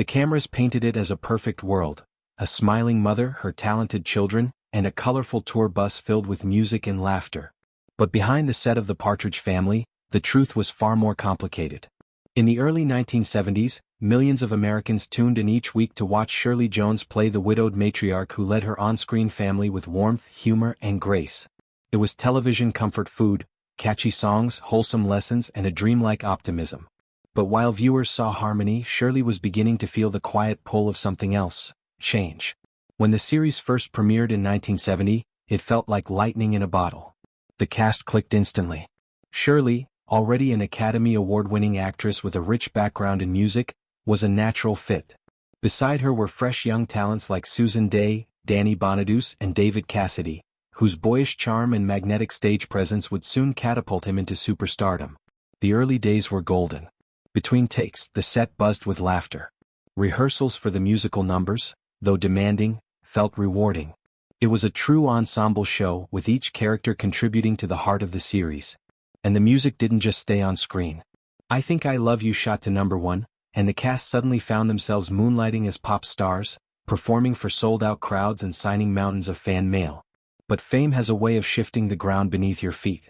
The cameras painted it as a perfect world, a smiling mother, her talented children, and a colorful tour bus filled with music and laughter. But behind the set of the Partridge Family, the truth was far more complicated. In the early 1970s, millions of Americans tuned in each week to watch Shirley Jones play the widowed matriarch who led her on-screen family with warmth, humor, and grace. It was television comfort food, catchy songs, wholesome lessons, and a dreamlike optimism. But while viewers saw harmony, Shirley was beginning to feel the quiet pull of something else: change. When the series first premiered in 1970, it felt like lightning in a bottle. The cast clicked instantly. Shirley, already an Academy Award-winning actress with a rich background in music, was a natural fit. Beside her were fresh young talents like Susan Dey, Danny Bonaduce, and David Cassidy, whose boyish charm and magnetic stage presence would soon catapult him into superstardom. The early days were golden. Between takes, the set buzzed with laughter. Rehearsals for the musical numbers, though demanding, felt rewarding. It was a true ensemble show, with each character contributing to the heart of the series. And the music didn't just stay on screen. I Think I Love You shot to #1, and the cast suddenly found themselves moonlighting as pop stars, performing for sold-out crowds and signing mountains of fan mail. But fame has a way of shifting the ground beneath your feet.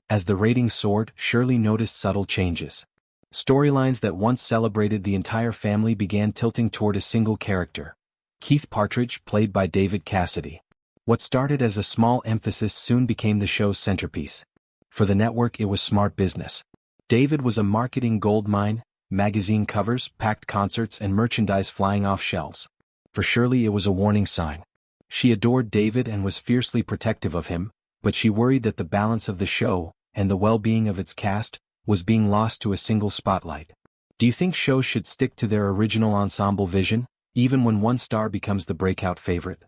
As the ratings soared, Shirley noticed subtle changes. Storylines that once celebrated the entire family began tilting toward a single character: Keith Partridge, played by David Cassidy. What started as a small emphasis soon became the show's centerpiece. For the network, it was smart business. David was a marketing goldmine: magazine covers, packed concerts, and merchandise flying off shelves. For Shirley, it was a warning sign. She adored David and was fiercely protective of him, but she worried that the balance of the show, and the well-being of its cast, was being lost to a single spotlight. Do you think shows should stick to their original ensemble vision, even when one star becomes the breakout favorite?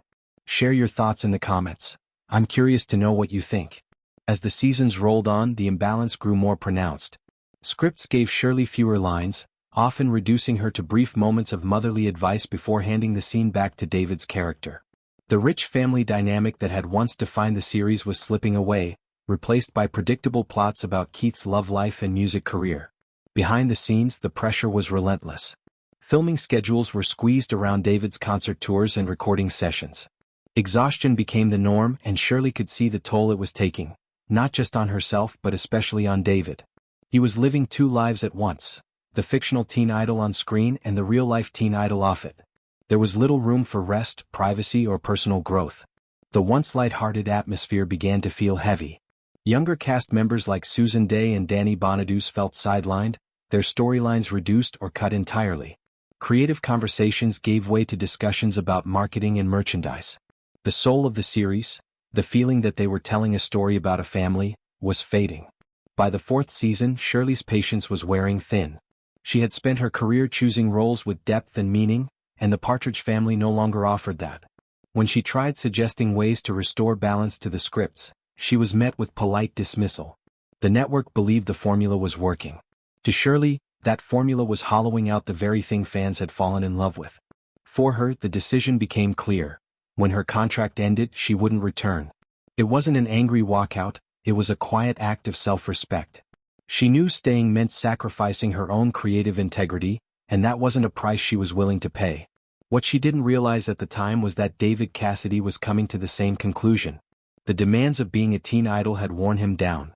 Share your thoughts in the comments. I'm curious to know what you think. As the seasons rolled on, the imbalance grew more pronounced. Scripts gave Shirley fewer lines, often reducing her to brief moments of motherly advice before handing the scene back to David's character. The rich family dynamic that had once defined the series was slipping away, replaced by predictable plots about Keith's love life and music career. Behind the scenes, the pressure was relentless. Filming schedules were squeezed around David's concert tours and recording sessions. Exhaustion became the norm, and Shirley could see the toll it was taking, not just on herself but especially on David. He was living two lives at once: the fictional teen idol on screen and the real-life teen idol off it. There was little room for rest, privacy, or personal growth. The once light-hearted atmosphere began to feel heavy. Younger cast members like Susan Dey and Danny Bonaduce felt sidelined, their storylines reduced or cut entirely. Creative conversations gave way to discussions about marketing and merchandise. The soul of the series, the feeling that they were telling a story about a family, was fading. By the fourth season, Shirley's patience was wearing thin. She had spent her career choosing roles with depth and meaning, and the Partridge Family no longer offered that. When she tried suggesting ways to restore balance to the scripts, she was met with polite dismissal. The network believed the formula was working. To Shirley, that formula was hollowing out the very thing fans had fallen in love with. For her, the decision became clear. When her contract ended, she wouldn't return. It wasn't an angry walkout, it was a quiet act of self-respect. She knew staying meant sacrificing her own creative integrity, and that wasn't a price she was willing to pay. What she didn't realize at the time was that David Cassidy was coming to the same conclusion. The demands of being a teen idol had worn him down.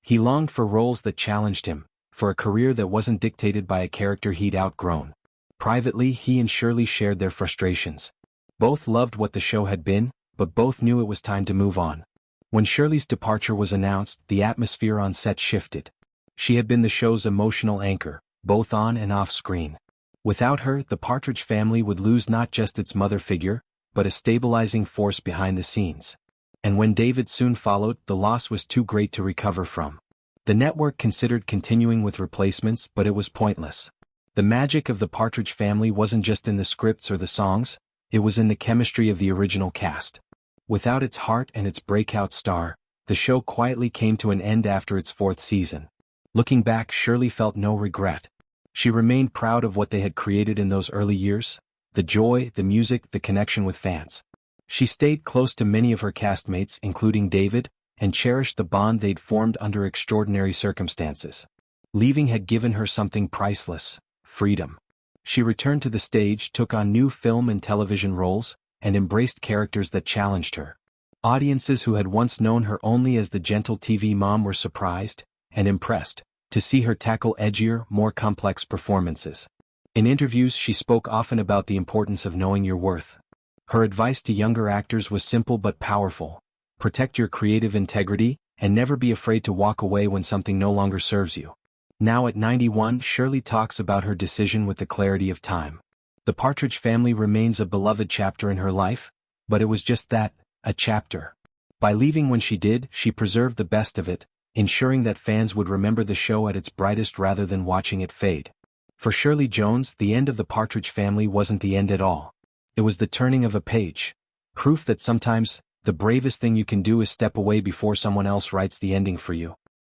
He longed for roles that challenged him, for a career that wasn't dictated by a character he'd outgrown. Privately, he and Shirley shared their frustrations. Both loved what the show had been, but both knew it was time to move on. When Shirley's departure was announced, the atmosphere on set shifted. She had been the show's emotional anchor, both on and off screen. Without her, the Partridge Family would lose not just its mother figure, but a stabilizing force behind the scenes. And when David soon followed, the loss was too great to recover from. The network considered continuing with replacements, but it was pointless. The magic of the Partridge Family wasn't just in the scripts or the songs, it was in the chemistry of the original cast. Without its heart and its breakout star, the show quietly came to an end after its fourth season. Looking back, Shirley felt no regret. She remained proud of what they had created in those early years: the joy, the music, the connection with fans. She stayed close to many of her castmates, including David, and cherished the bond they'd formed under extraordinary circumstances. Leaving had given her something priceless: freedom. She returned to the stage, took on new film and television roles, and embraced characters that challenged her. Audiences who had once known her only as the gentle TV mom were surprised and impressed to see her tackle edgier, more complex performances. In interviews, she spoke often about the importance of knowing your worth. Her advice to younger actors was simple but powerful: protect your creative integrity, and never be afraid to walk away when something no longer serves you. Now at 91, Shirley talks about her decision with the clarity of time. The Partridge Family remains a beloved chapter in her life, but it was just that, a chapter. By leaving when she did, she preserved the best of it, ensuring that fans would remember the show at its brightest rather than watching it fade. For Shirley Jones, the end of the Partridge Family wasn't the end at all. It was the turning of a page. Proof that sometimes, the bravest thing you can do is step away before someone else writes the ending for you.